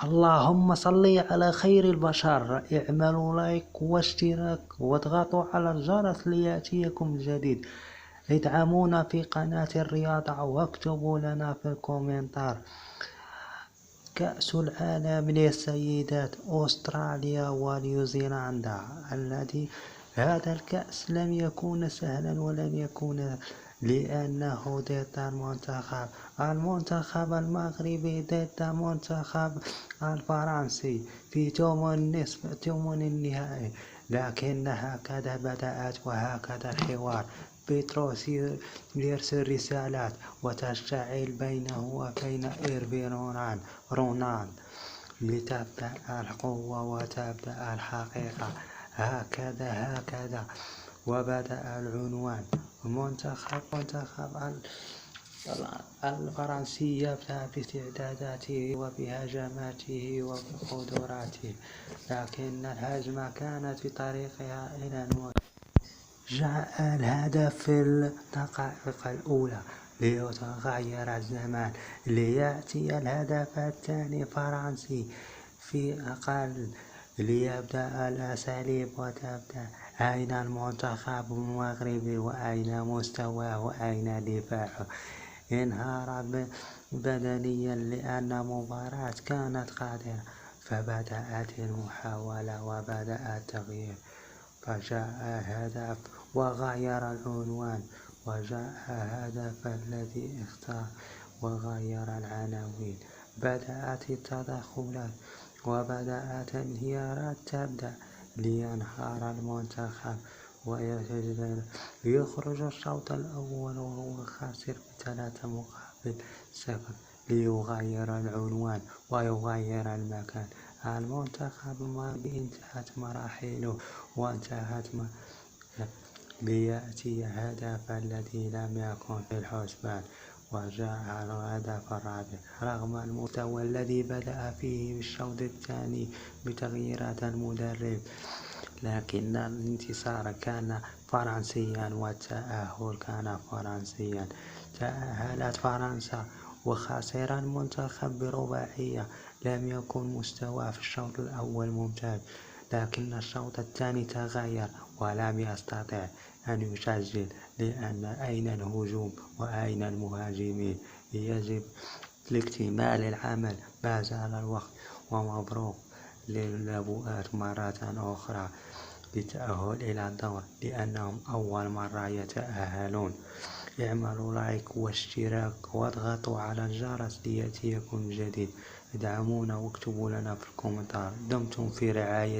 اللهم صل على خير البشر. اعملوا لايك واشتراك واضغطوا على الجرس ليأتيكم الجديد. ادعمونا في قناة الرياضة واكتبوا لنا في الكومنتار. كأس العالم للسيدات أستراليا ونيوزيلندا الذي هذا الكأس لم يكن سهلا ولن يكون لأنه ضد المنتخب المغربي ضد المنتخب الفرنسي في ثمن النهائي. لكن هكذا بدأت وهكذا الحوار. بيتروس يرسل رسالات وتشتعل بينه وبين إيرفي رونان لتبدأ القوة وتبدأ الحقيقة. هكذا وبدأ العنوان. منتخب الفرنسي يبدأ باستعداداته وبهجماته وبقدراته، لكن الهجمة كانت بطريقها إلى الموت. جاء الهدف في الدقائق الأولى ليتغير الزمان ليأتي الهدف الثاني فرنسي في أقل ليبدأ الأساليب وتبدأ. أين المنتخب المغربي وأين مستواه وأين دفاعه؟ انهار بدنيا لأن المباراة كانت قادرة، فبدأت المحاولة وبدأ التغيير. فجاء هدف وغير العنوان، وجاء هدف الذي اختار وغير العناوين. بدأت التدخلات وبدأت انهيارات تبدأ لينهار المنتخب ويخرج الشوط الأول وهو خاسر ب3-0 ليغير العنوان ويغير المكان. المنتخب المغربي انتهت مراحله وانتهت ليأتي هدف الذي لم يكن في الحسبان، وجاء الهدف الرابع رغم المستوى الذي بدأ فيه بالشوط الثاني بتغييرات المدرب، لكن الانتصار كان فرنسيا والتأهل كان فرنسيا. تأهلت فرنسا وخسر المنتخب برباعية. لم يكن مستوى في الشوط الأول ممتاز، لكن الشوط الثاني تغير ولم يستطع أن يسجل، لأن أين الهجوم وأين المهاجمين؟ يجب لاكتمال العمل ما زال الوقت. ومبروك للبؤات مرة أخرى بالتأهل إلى الدور لأنهم أول مرة يتأهلون. اعملوا لايك واشتراك واضغطوا على الجرس ليأتيكم الجديد. ادعمونا واكتبوا لنا في الكومنتار. دمتم في رعاية